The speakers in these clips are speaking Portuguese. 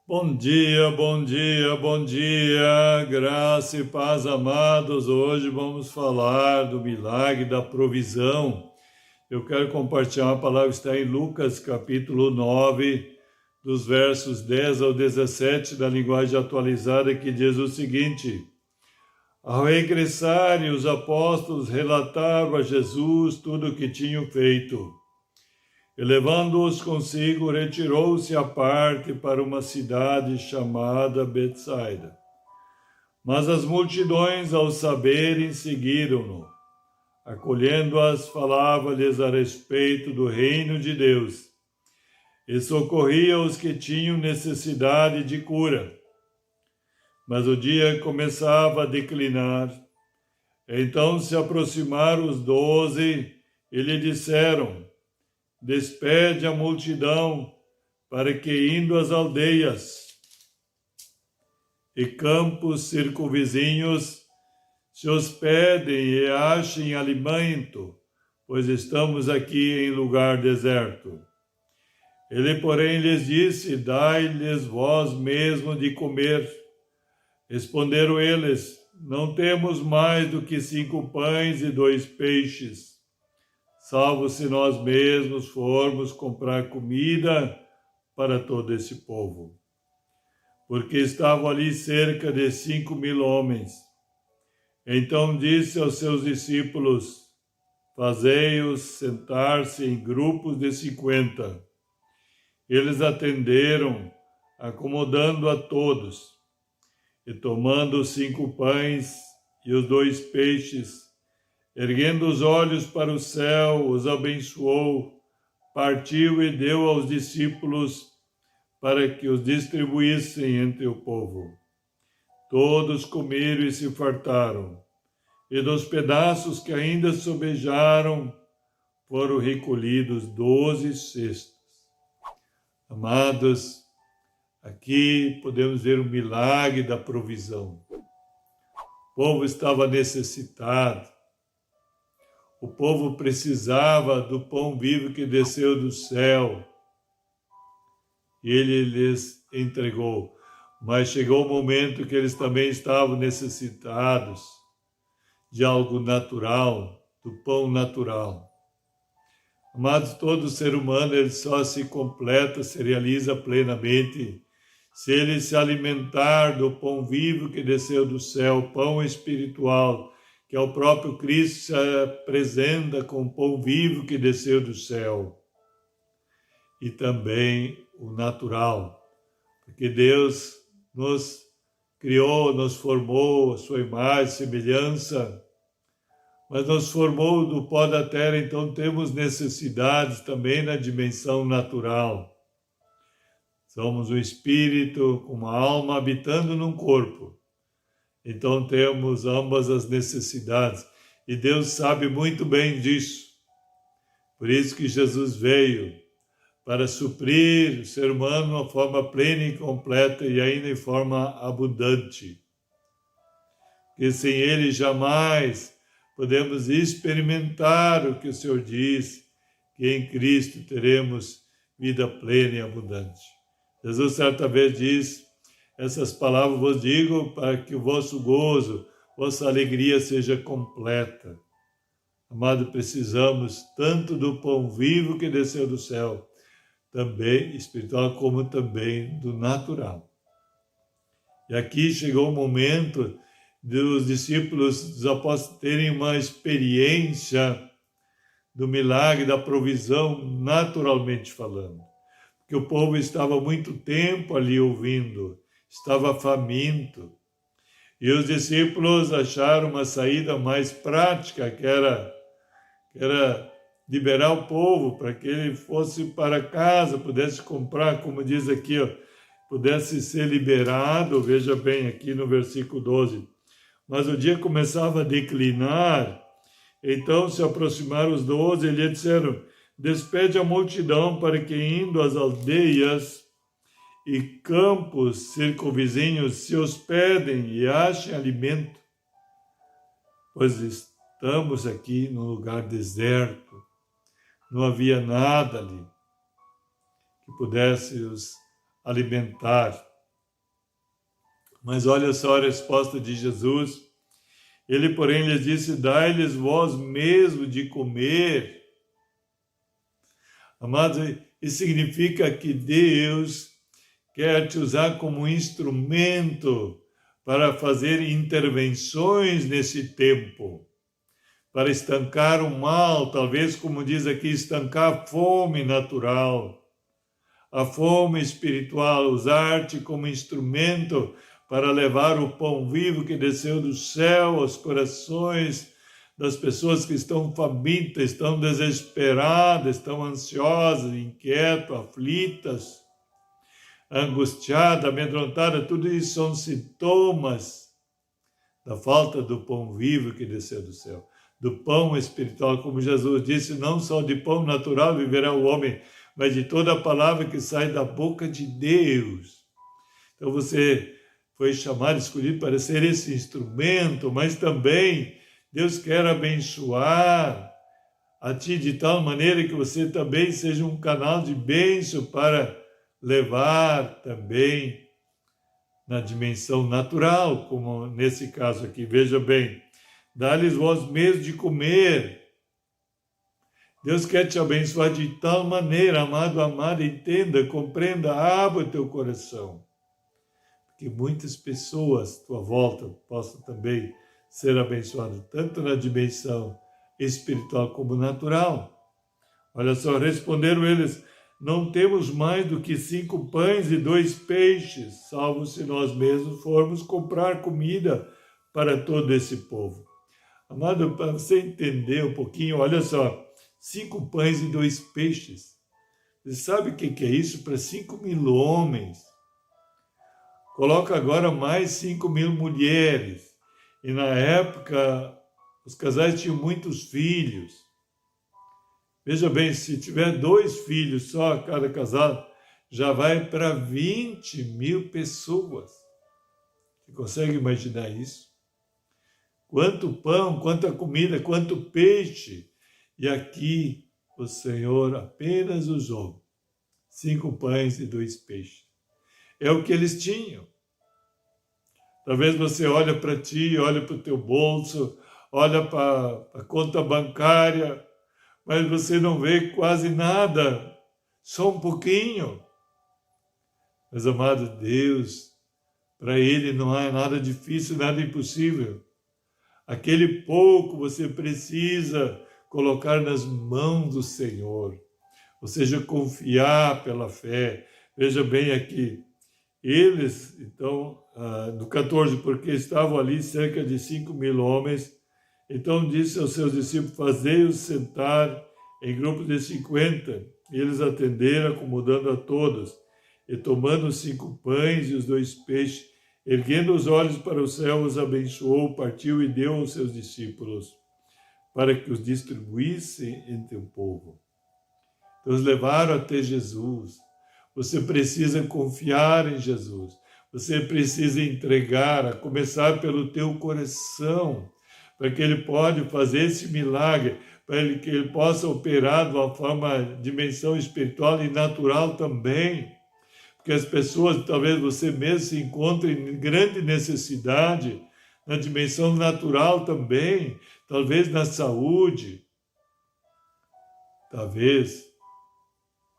Bom dia, bom dia, bom dia, graça e paz, amados. Hoje vamos falar do milagre da provisão. Eu quero compartilhar uma palavra que está em Lucas, capítulo 9, dos versos 10 ao 17, da linguagem atualizada, que diz o seguinte: Ao regressarem, os apóstolos relatavam a Jesus tudo o que tinham feito. E levando-os consigo, retirou-se à parte para uma cidade chamada Betsaida. Mas as multidões, ao saberem, seguiram-no. Acolhendo-as, falava-lhes a respeito do reino de Deus e socorria os que tinham necessidade de cura. Mas o dia começava a declinar. Então se aproximaram os 12 e lhe disseram: Despede a multidão, para que, indo às aldeias e campos circunvizinhos, se hospedem e achem alimento, pois estamos aqui em lugar deserto. Ele, porém, lhes disse: Dai-lhes vós mesmo de comer. Responderam eles: Não temos mais do que 5 pães e 2 peixes. Salvo se nós mesmos formos comprar comida para todo esse povo. Porque estavam ali cerca de 5.000 homens. Então disse aos seus discípulos: Fazei-os sentar-se em grupos de 50. Eles atenderam, acomodando a todos. E tomando os 5 pães e os 2 peixes, erguendo os olhos para o céu, os abençoou, partiu e deu aos discípulos para que os distribuíssem entre o povo. Todos comeram e se fartaram, e dos pedaços que ainda sobejaram foram recolhidos 12 cestos. Amados, aqui podemos ver o milagre da provisão. O povo estava necessitado. O povo precisava do pão vivo que desceu do céu. E ele lhes entregou. Mas chegou o momento que eles também estavam necessitados de algo natural, do pão natural. Amados, todo ser humano ele só se completa, se realiza plenamente se ele se alimentar do pão vivo que desceu do céu, pão espiritual, que é o próprio Cristo se apresenta com o pão vivo que desceu do céu. E também o natural, porque Deus nos criou, nos formou a sua imagem, semelhança, mas nos formou do pó da terra, então temos necessidades também na dimensão natural. Somos um espírito com uma alma habitando num corpo. Então temos ambas as necessidades. E Deus sabe muito bem disso. Por isso que Jesus veio para suprir o ser humano de uma forma plena e completa e ainda em forma abundante. Porque sem Ele jamais podemos experimentar o que o Senhor diz, que em Cristo teremos vida plena e abundante. Jesus certa vez diz: essas palavras vos digo para que o vosso gozo, vossa alegria seja completa. Amado, precisamos tanto do pão vivo que desceu do céu, também espiritual, como também do natural. E aqui chegou o momento dos discípulos, dos apóstolos, terem uma experiência do milagre da provisão, naturalmente falando. Porque o povo estava muito tempo ali ouvindo, estava faminto. E os discípulos acharam uma saída mais prática, que era liberar o povo para que ele fosse para casa, pudesse comprar, como diz aqui, pudesse ser liberado, veja bem aqui no versículo 12. Mas o dia começava a declinar, então se aproximaram os 12 e lhe disseram: Despede a multidão para que, indo às aldeias e campos circunvizinhos, se hospedem e achem alimento, pois estamos aqui num lugar deserto, não havia nada ali que pudesse os alimentar. Mas olha só a resposta de Jesus. Ele, porém, lhes disse: dai-lhes vós mesmo de comer. Amados, isso significa que Deus quer te usar como instrumento para fazer intervenções nesse tempo, para estancar o mal, talvez, como diz aqui, estancar a fome natural, a fome espiritual, usar-te como instrumento para levar o pão vivo que desceu do céu aos corações das pessoas que estão famintas, estão desesperadas, estão ansiosas, inquietas, aflitas, angustiadas, amedrontadas. Tudo isso são sintomas da falta do pão vivo que desceu do céu, do pão espiritual, como Jesus disse: não só de pão natural viverá o homem, mas de toda a palavra que sai da boca de Deus. Então você foi chamado, escolhido para ser esse instrumento, mas também Deus quer abençoar a ti de tal maneira que você também seja um canal de bênção para levar também na dimensão natural, como nesse caso aqui. Veja bem, dá-lhes vós mesmos de comer. Deus quer te abençoar de tal maneira, amado, amada, entenda, compreenda, abra o teu coração. Que muitas pessoas à tua volta possam também ser abençoadas, tanto na dimensão espiritual como natural. Olha só, responderam eles: não temos mais do que 5 pães e 2 peixes, salvo se nós mesmos formos comprar comida para todo esse povo. Amado, para você entender um pouquinho, olha só, 5 pães e 2 peixes. Você sabe o que é isso para 5.000 homens? Coloca agora mais 5.000 mulheres. E na época, os casais tinham muitos filhos. Veja bem, se tiver 2 filhos só a cada casal, já vai para 20.000 pessoas. Você consegue imaginar isso? Quanto pão, quanta comida, quanto peixe. E aqui o Senhor apenas usou 5 pães e 2 peixes. É o que eles tinham. Talvez você olhe para ti, olhe para o teu bolso, olha para a conta bancária, mas você não vê quase nada, só um pouquinho. Mas, amado Deus, para Ele não há nada difícil, nada impossível. Aquele pouco você precisa colocar nas mãos do Senhor, ou seja, confiar pela fé. Veja bem aqui, eles, então, no 14, porque estavam ali cerca de 5.000 homens, então disse aos seus discípulos: fazei-os sentar em grupos de 50. E eles atenderam, acomodando a todos, e tomando os 5 pães e os 2 peixes, erguendo os olhos para o céu, os abençoou, partiu e deu aos seus discípulos, para que os distribuíssem entre o povo. Então os levaram até Jesus. Você precisa confiar em Jesus. Você precisa entregar, a começar pelo teu coração, para que Ele pode fazer esse milagre, para que Ele possa operar de uma forma, dimensão espiritual e natural também. Porque as pessoas, talvez você mesmo se encontre em grande necessidade, na dimensão natural também, talvez na saúde, talvez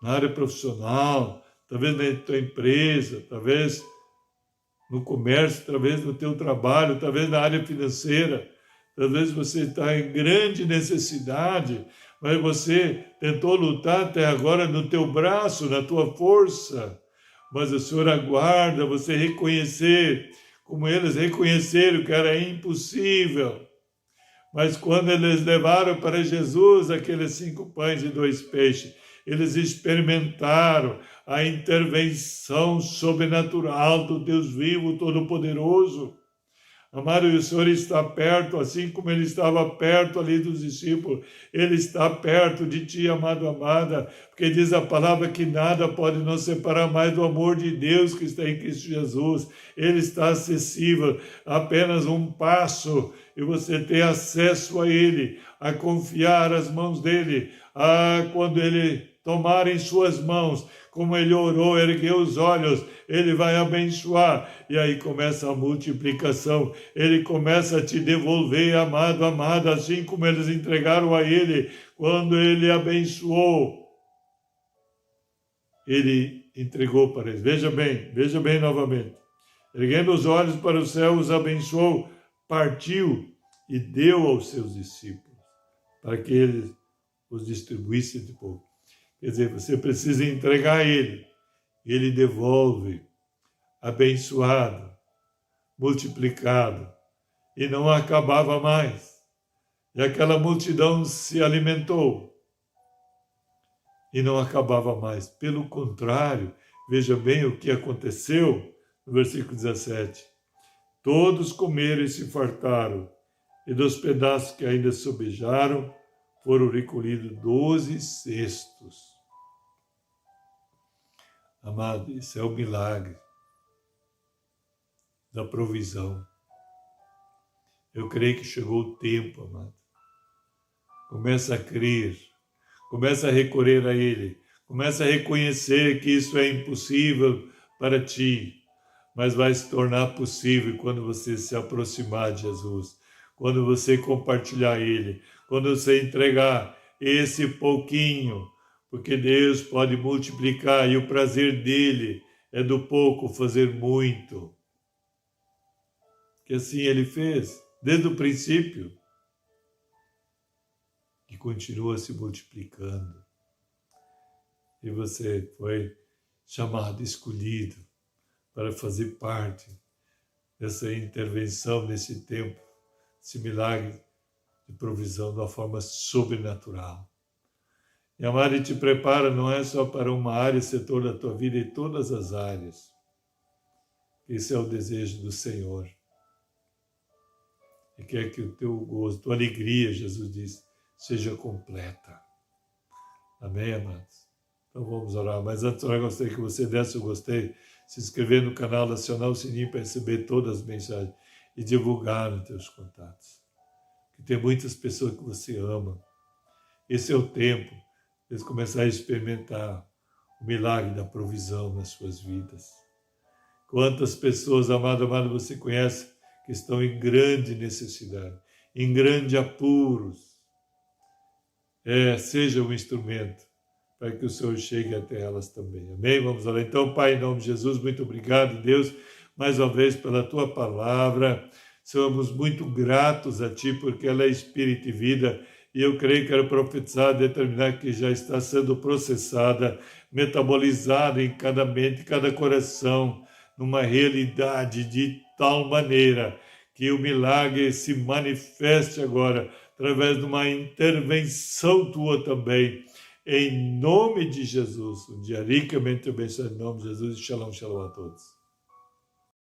na área profissional, talvez na tua empresa, talvez no comércio, talvez no teu trabalho, talvez na área financeira. Talvez você está em grande necessidade, mas você tentou lutar até agora no teu braço, na tua força. Mas o Senhor aguarda você reconhecer, como eles reconheceram que era impossível. Mas quando eles levaram para Jesus aqueles 5 pães e 2 peixes, eles experimentaram a intervenção sobrenatural do Deus vivo, todo-poderoso. Amado, e o Senhor está perto, assim como Ele estava perto ali dos discípulos. Ele está perto de ti, amado, amada, porque diz a palavra que nada pode nos separar mais do amor de Deus que está em Cristo Jesus. Ele está acessível, apenas um passo, e você tem acesso a Ele, a confiar as mãos dEle, quando Ele tomar em suas mãos, como ele orou, ergueu os olhos, ele vai abençoar. E aí começa a multiplicação. Ele começa a te devolver, amado, amada, assim como eles entregaram a ele quando ele abençoou. Ele entregou para eles. Veja bem novamente. Erguendo os olhos para o céu, os abençoou, partiu e deu aos seus discípulos, para que eles os distribuíssem de pouco. Quer dizer, você precisa entregar a ele devolve, abençoado, multiplicado, e não acabava mais. E aquela multidão se alimentou, e não acabava mais. Pelo contrário, veja bem o que aconteceu no versículo 17. Todos comeram e se fartaram, e dos pedaços que ainda sobejaram, foram recolhidos 12 cestos. Amado, isso é o milagre da provisão. Eu creio que chegou o tempo, amado. Começa a crer, começa a recorrer a Ele, começa a reconhecer que isso é impossível para ti, mas vai se tornar possível quando você se aproximar de Jesus, quando você compartilhar Ele, quando você entregar esse pouquinho, porque Deus pode multiplicar e o prazer dele é do pouco fazer muito. Que assim Ele fez desde o princípio e continua se multiplicando. E você foi chamado, escolhido para fazer parte dessa intervenção nesse tempo, esse milagre de provisão de uma forma sobrenatural. E amado, Ele te prepara não é só para uma área, setor da tua vida, em todas as áreas. Esse é o desejo do Senhor. E quer que o teu gozo, tua alegria, Jesus diz, seja completa. Amém, amados? Então vamos orar. Mas antes eu gostaria que você desse o gostei, se inscrever no canal, acionar o sininho para receber todas as mensagens e divulgar nos teus contatos. Que tem muitas pessoas que você ama. Esse é o tempo de eles começarem a experimentar o milagre da provisão nas suas vidas. Quantas pessoas, amado, você conhece que estão em grande necessidade, em grande apuros. Seja um instrumento para que o Senhor chegue até elas também. Amém? Vamos orar. Então, Pai, em nome de Jesus, muito obrigado, Deus, mais uma vez pela Tua palavra. Somos muito gratos a Ti, porque ela é espírito e vida. E eu creio, quero profetizar, determinar que já está sendo processada, metabolizada em cada mente, cada coração, numa realidade de tal maneira que o milagre se manifeste agora, através de uma intervenção Tua também, em nome de Jesus. Um dia ricamente abençoado em nome de Jesus e shalom, shalom a todos.